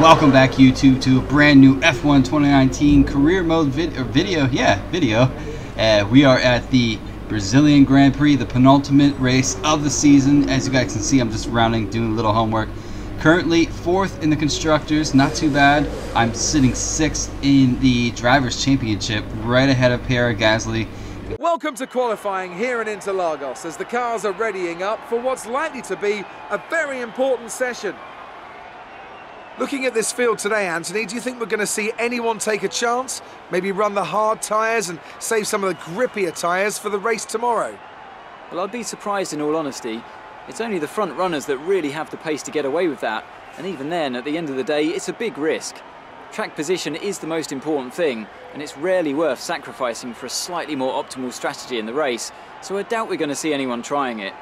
Welcome back, YouTube, to a brand new F1 2019 career mode video. We are at the Brazilian Grand Prix, the penultimate race of the season. As you guys can see, I'm just rounding, doing a little homework. Currently 4th in the constructors, not too bad. I'm sitting 6th in the drivers' championship, right ahead of Pierre Gasly. Welcome to qualifying here in Interlagos as the cars are readying up for what's likely to be a very important session. Looking at this field today, Anthony, do you think we're going to see anyone take a chance? Maybe run the hard tyres and save some of the grippier tyres for the race tomorrow? Well, I'd be surprised in all honesty. It's only the front runners that really have the pace to get away with that. And even then, at the end of the day, it's a big risk. Track position is the most important thing, and it's rarely worth sacrificing for a slightly more optimal strategy in the race, so I doubt we're going to see anyone trying it.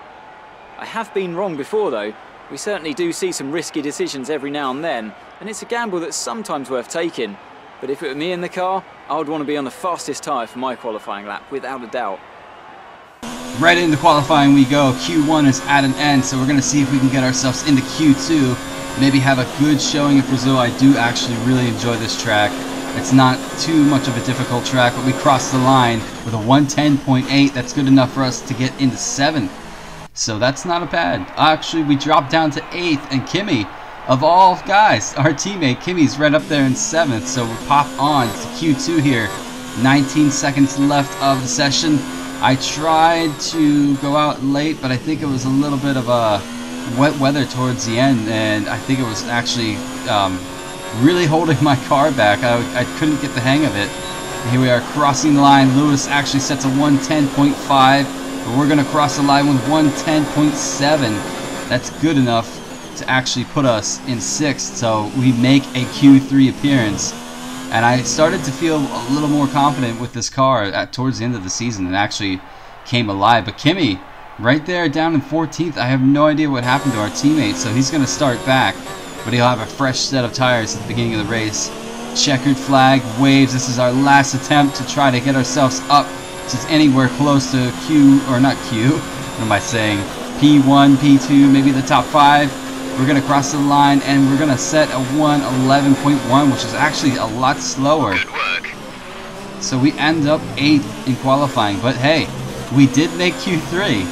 I have been wrong before though. We certainly do see some risky decisions every now and then, and it's a gamble that's sometimes worth taking. But if it were me in the car, I would want to be on the fastest tyre for my qualifying lap, without a doubt. Right into qualifying we go. Q1 is at an end, so we're going to see if we can get ourselves into Q2. Maybe have a good showing in Brazil. I do actually really enjoy this track. It's not too much of a difficult track, but we crossed the line with a 110.8. That's good enough for us to get into 7th. So that's not a bad. Actually, we dropped down to 8th, and Kimi, of all guys, our teammate, Kimi's right up there in 7th. So we'll pop on to Q2 here. 19 seconds left of the session. I tried to go out late, but I think it was a little bit of a wet weather towards the end, and I think it was actually really holding my car back. I couldn't get the hang of it. And here we are crossing the line. Lewis actually sets a 110.5. But we're going to cross the line with 110.7. That's good enough to actually put us in 6th, so we make a Q3 appearance. And I started to feel a little more confident with this car towards the end of the season. It actually came alive. But Kimi, right there down in 14th, I have no idea what happened to our teammate, so he's going to start back. But he'll have a fresh set of tires at the beginning of the race. Checkered flag waves. This is our last attempt to try to get ourselves up to anywhere close to Q, or not Q, what am I saying, P1, P2, maybe the top 5. We're going to cross the line, and we're going to set a 111.1, which is actually a lot slower. Good work. So we end up 8th in qualifying, but hey, we did make Q3,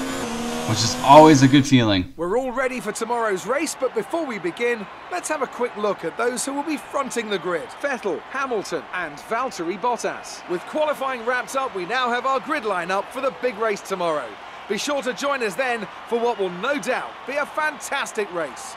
which is always a good feeling. We're all ready for tomorrow's race, but before we begin, let's have a quick look at those who will be fronting the grid. Vettel, Hamilton and Valtteri Bottas. With qualifying wrapped up, we now have our grid lineup for the big race tomorrow. Be sure to join us then for what will no doubt be a fantastic race.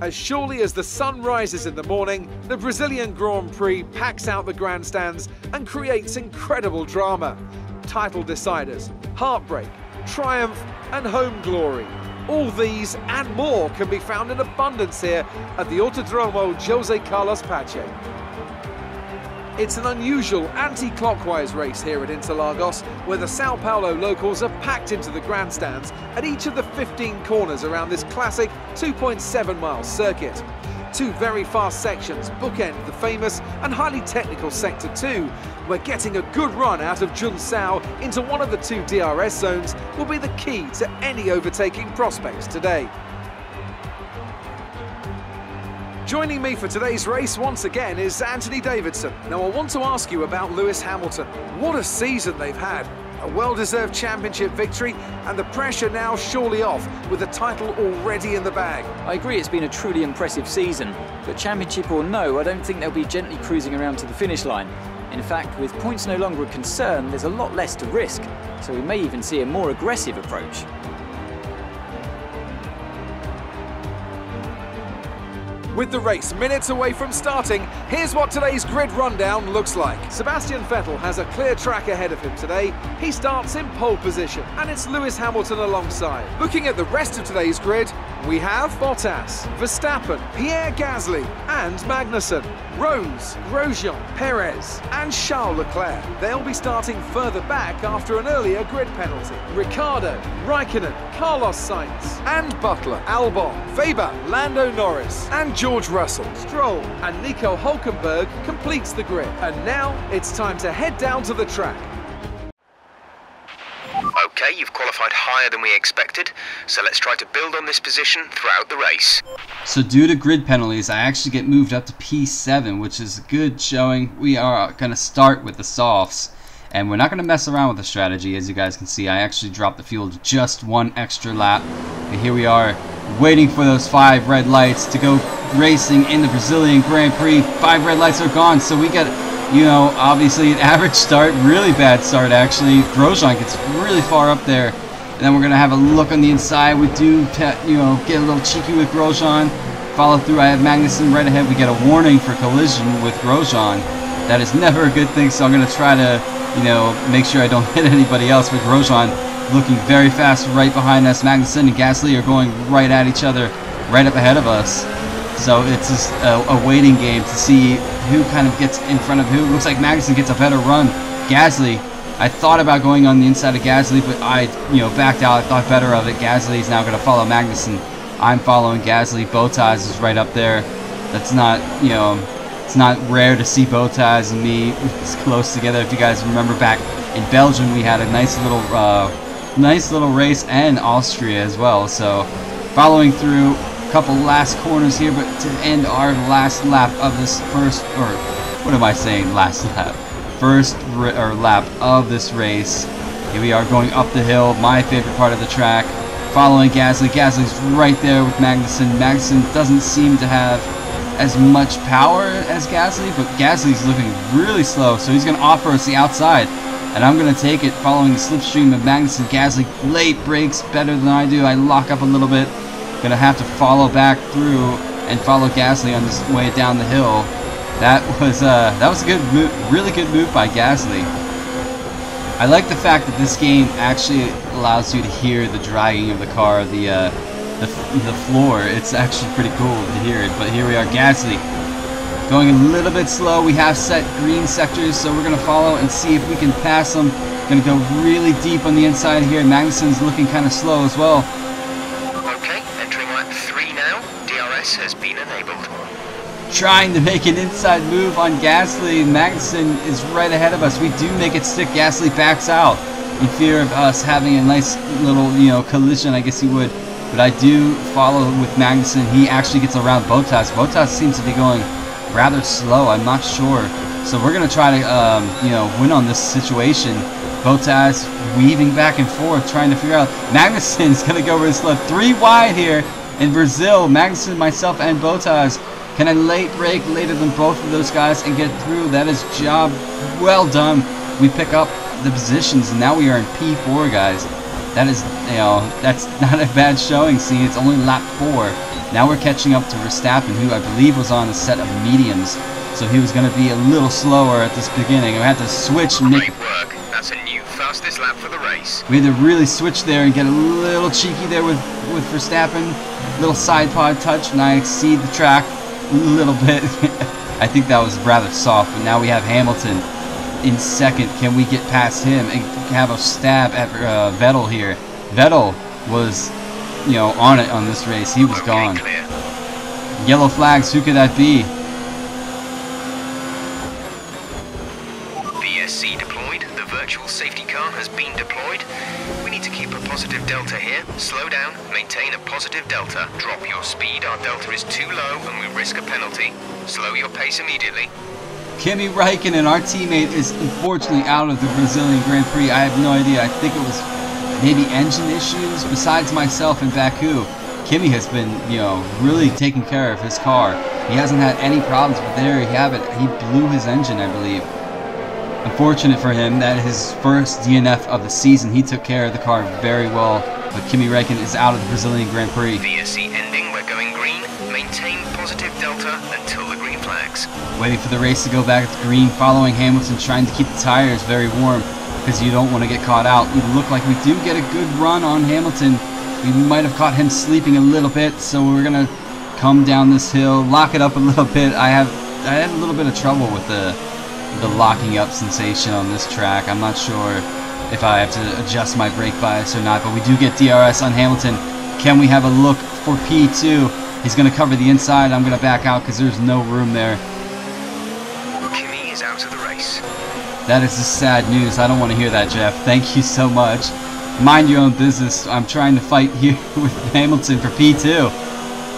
As surely as the sun rises in the morning, the Brazilian Grand Prix packs out the grandstands and creates incredible drama. Title deciders, heartbreak, triumph and home glory. All these and more can be found in abundance here at the Autodromo José Carlos Pache. It's an unusual anti-clockwise race here at Interlagos, where the Sao Paulo locals are packed into the grandstands at each of the 15 corners around this classic 2.7-mile circuit. Two very fast sections bookend the famous and highly technical Sector 2, where getting a good run out of Junção into one of the 2 DRS zones will be the key to any overtaking prospects today. Joining me for today's race once again is Anthony Davidson. Now I want to ask you about Lewis Hamilton. What a season they've had. A well-deserved championship victory and the pressure now surely off with the title already in the bag. I agree it's been a truly impressive season, but championship or no, I don't think they'll be gently cruising around to the finish line. In fact, with points no longer a concern, there's a lot less to risk, so we may even see a more aggressive approach. With the race minutes away from starting, here's what today's grid rundown looks like. Sebastian Vettel has a clear track ahead of him today. He starts in pole position, and it's Lewis Hamilton alongside. Looking at the rest of today's grid, we have Bottas, Verstappen, Pierre Gasly, and Magnussen, Rose, Grosjean, Perez, and Charles Leclerc. They'll be starting further back after an earlier grid penalty. Ricciardo, Raikkonen, Carlos Sainz, and Butler, Albon, Weber, Lando Norris, and George Russell. Stroll and Nico Hülkenberg completes the grid. And now it's time to head down to the track. Okay, you've qualified higher than we expected, so let's try to build on this position throughout the race. So due to grid penalties, I actually get moved up to P7, which is a good showing. We are going to start with the softs, and we're not going to mess around with the strategy. As you guys can see, I actually dropped the fuel to just one extra lap, and here we are waiting for those 5 red lights to go racing in the Brazilian Grand Prix. 5 red lights are gone, so we get, you know, obviously an average start, really bad start actually. Grosjean gets really far up there, and then we're gonna have a look on the inside. We do, you know, get a little cheeky with Grosjean. Follow through. I have Magnussen right ahead. We get a warning for collision with Grosjean. That is never a good thing, so I'm gonna try to, you know, make sure I don't hit anybody else. With Grosjean looking very fast right behind us. Magnussen and Gasly are going right at each other, right up ahead of us. So it's just a waiting game to see who kind of gets in front of who. Looks like Magnussen gets a better run. Gasly, I thought about going on the inside of Gasly, but I, you know, backed out. I thought better of it. Gasly is now going to follow Magnussen. I'm following Gasly. Bottas is right up there. That's not, you know, it's not rare to see Bottas and me close together. If you guys remember back in Belgium, we had a nice little race, and Austria as well. So following through. Couple last corners here, but to end our last lap of this first, or what am I saying, last lap, lap of this race. Here we are going up the hill, my favorite part of the track, following Gasly. Gasly's right there with Magnussen. Magnussen doesn't seem to have as much power as Gasly, but Gasly's looking really slow, so he's going to offer us the outside, and I'm going to take it following the slipstream of Magnussen. Gasly late brakes better than I do. I lock up a little bit. Gonna have to follow back through and follow Gasly on this way down the hill. That was a good move, really good move by Gasly. I like the fact that this game actually allows you to hear the dragging of the car, the floor. It's actually pretty cool to hear it. But here we are, Gasly going a little bit slow. We have set green sectors, so we're gonna follow and see if we can pass them. Gonna go really deep on the inside here. Magnussen's looking kind of slow as well. Has been enabled. Trying to make an inside move on Gasly. Magnussen is right ahead of us. We do make it stick. Gasly backs out in fear of us having a nice little, you know, collision, I guess he would. But I do follow with Magnussen. He actually gets around Bottas. Bottas seems to be going rather slow. I'm not sure. So we're going to try to, you know, win on this situation. Bottas weaving back and forth, trying to figure out. Magnussen's going to go over his left. 3 wide here. In Brazil, Magnussen, myself, and Bottas. Can I late brake later than both of those guys and get through? That is job well done. We pick up the positions, and now we are in P4, guys. That is, you know, that's not a bad showing. See, it's only lap 4. Now we're catching up to Verstappen, who I believe was on a set of mediums. So he was going to be a little slower at this beginning. We had to switch and make Great work. That's a new fastest lap for the race. We had to really switch there and get a little cheeky there with Verstappen. Little side pod touch, and I exceed the track a little bit. I think that was rather soft, but now we have Hamilton in second. Can we get past him and have a stab at Vettel here? Vettel was, you know, on it on this race. He was gone. Clear. Yellow flags, who could that be? VSC deployed. The virtual safety car has been deployed. We need to keep a positive delta here. Slow down, maintain a positive delta. Drop your speed, our delta is too low and we risk a penalty. Slow your pace immediately. Kimi Räikkönen, our teammate, is unfortunately out of the Brazilian Grand Prix. I have no idea. I think it was maybe engine issues. Besides myself in Baku, Kimi has been, you know, really taking care of his car. He hasn't had any problems, but there you have it. He blew his engine, I believe. Unfortunate for him, that his first DNF of the season. He took care of the car very well, but Kimi Räikkönen is out of the Brazilian Grand Prix. VSC ending, we're going green. Maintain positive delta until the green flags. Waiting for the race to go back to green, following Hamilton, trying to keep the tires very warm because you don't want to get caught out. We look like we do get a good run on Hamilton. We might have caught him sleeping a little bit, so we're going to come down this hill, lock it up a little bit. I had a little bit of trouble with the locking up sensation on this track. I'm not sure if I have to adjust my brake bias or not, but we do get DRS on Hamilton. Can we have a look for P2? He's going to cover the inside. I'm going to back out because there's no room there. Kimi is out of the race. That is the sad news. I don't want to hear that, Jeff. Thank you so much. mind your own business. I'm trying to fight here with Hamilton for P2,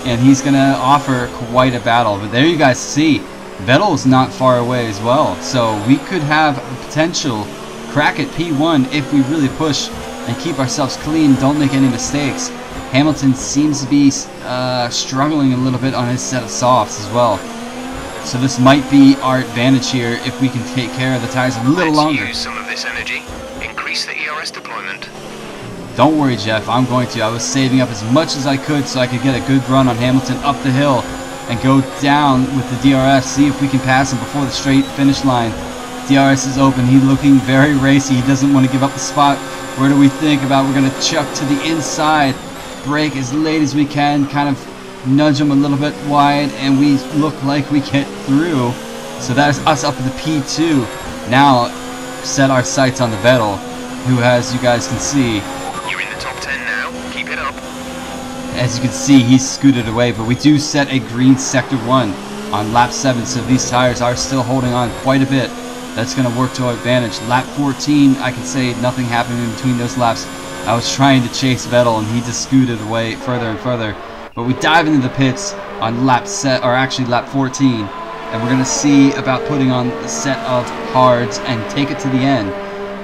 and he's going to offer quite a battle. But there you guys see, Vettel is not far away as well, so we could have a potential crack at P1 if we really push and keep ourselves clean, don't make any mistakes. Hamilton seems to be struggling a little bit on his set of softs as well. So this might be our advantage here if we can take care of the tires a little longer. Let's use some of this energy. Increase the ERS deployment. Don't worry, Jeff, I'm going to. I was saving up as much as I could so I could get a good run on Hamilton up the hill and go down with the DRS, see if we can pass him before the straight finish line. DRS is open. He's looking very racy. He doesn't want to give up the spot. Where do we think about? We're going to chuck to the inside, brake as late as we can, kind of nudge him a little bit wide, and we look like we get through. So that is us up in the P2. Now set our sights on the Vettel, who, as you guys can see, you're in the top 10 now. Keep it up. as you can see, he's scooted away, but we do set a green sector 1 on lap 7, so these tires are still holding on quite a bit. That's going to work to our advantage. Lap 14, I can say nothing happened in between those laps. I was trying to chase Vettel, and he just scooted away further and further. But we dive into the pits on lap 14, and we're going to see about putting on a set of hards and take it to the end.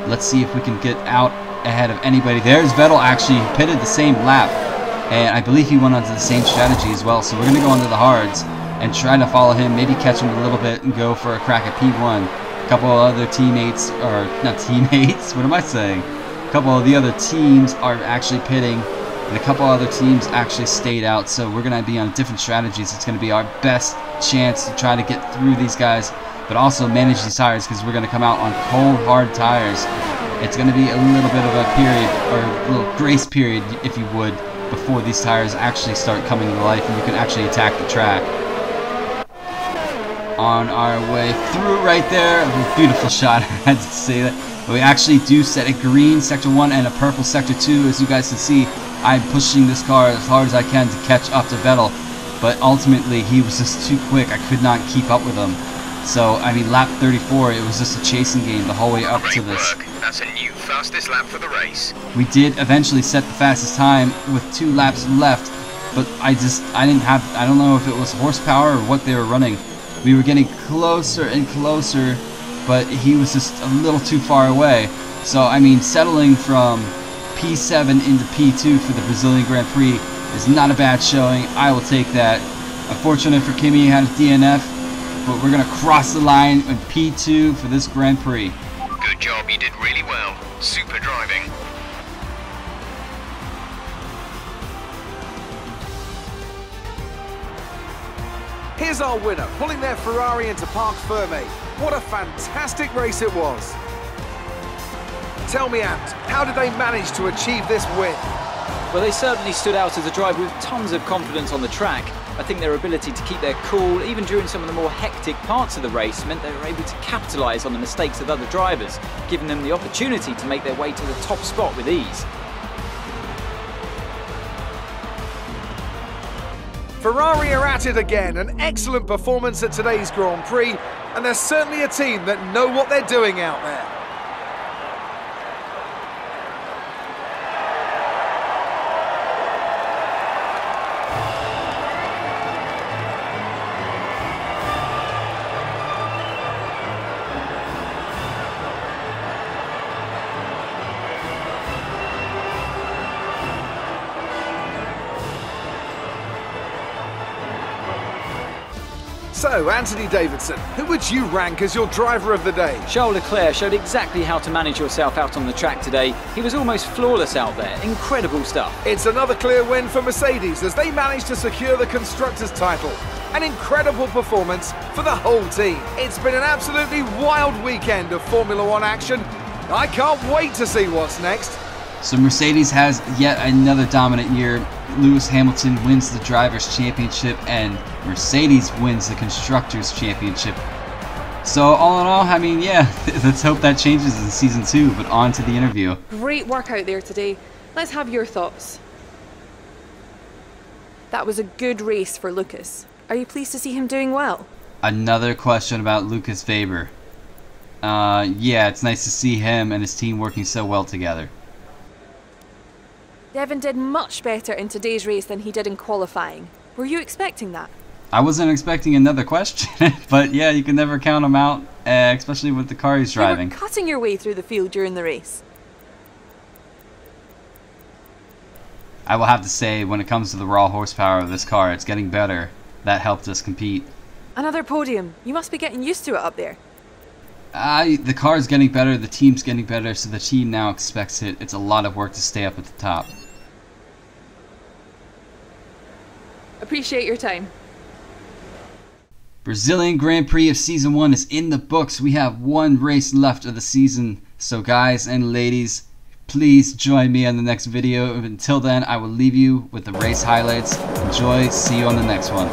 Let's see if we can get out ahead of anybody. There's Vettel actually pitted the same lap, and I believe he went onto the same strategy as well. So we're going to go onto the hards and try to follow him, maybe catch him a little bit and go for a crack at P1. A couple of other teammates, or not teammates, what am I saying? A couple of the other teams are actually pitting, and a couple other teams actually stayed out, so we're going to be on different strategies. It's going to be our best chance to try to get through these guys, but also manage these tires, because we're going to come out on cold, hard tires. It's going to be a little bit of a period, or a little grace period, if you would, before these tires actually start coming to life and you can actually attack the track. On our way through right there, a beautiful shot, I had to say that. But we actually do set a green sector 1 and a purple sector 2. As you guys can see, I'm pushing this car as hard as I can to catch up to Vettel, but ultimately he was just too quick. I could not keep up with him. So, I mean, lap 34, it was just a chasing game the whole way up to this. Great work. That's a new fastest lap for the race. We did eventually set the fastest time with 2 laps left, but I don't know if it was horsepower or what they were running. We were getting closer and closer, but he was just a little too far away. So, I mean, settling from P7 into P2 for the Brazilian Grand Prix is not a bad showing. I will take that. Unfortunate for Kimi, he had a DNF, but we're going to cross the line in P2 for this Grand Prix. Good job, you did really well. Super driving. Here's our winner, pulling their Ferrari into Parc Fermé. What a fantastic race it was. Tell me, Ant, how did they manage to achieve this win? Well, they certainly stood out as a driver with tons of confidence on the track. I think their ability to keep their cool, even during some of the more hectic parts of the race, meant they were able to capitalise on the mistakes of other drivers, giving them the opportunity to make their way to the top spot with ease. Ferrari are at it again, an excellent performance at today's Grand Prix, and they're certainly a team that know what they're doing out there. So, Anthony Davidson, who would you rank as your driver of the day? Charles Leclerc showed exactly how to manage yourself out on the track today. He was almost flawless out there. Incredible stuff. It's another clear win for Mercedes as they managed to secure the Constructors' title. An incredible performance for the whole team. It's been an absolutely wild weekend of Formula One action. I can't wait to see what's next. So Mercedes has yet another dominant year. Lewis Hamilton wins the Drivers' Championship and Mercedes wins the Constructors' Championship. So all in all, I mean, yeah, let's hope that changes in Season 2, but on to the interview. Great work out there today. Let's have your thoughts. That was a good race for Lucas. Are you pleased to see him doing well? Another question about Lucas Weber. Yeah, it's nice to see him and his team working so well together. Devon did much better in today's race than he did in qualifying. Were you expecting that? I wasn't expecting another question, but yeah, you can never count him out, especially with the car he's driving. You were cutting your way through the field during the race. I will have to say, when it comes to the raw horsepower of this car, it's getting better. That helped us compete. Another podium. You must be getting used to it up there. The car's getting better, the team's getting better, so the team now expects it. It's a lot of work to stay up at the top. Appreciate your time. Brazilian Grand Prix of Season 1 is in the books. We have one race left of the season. So guys and ladies, please join me on the next video. Until then, I will leave you with the race highlights. Enjoy. See you on the next one.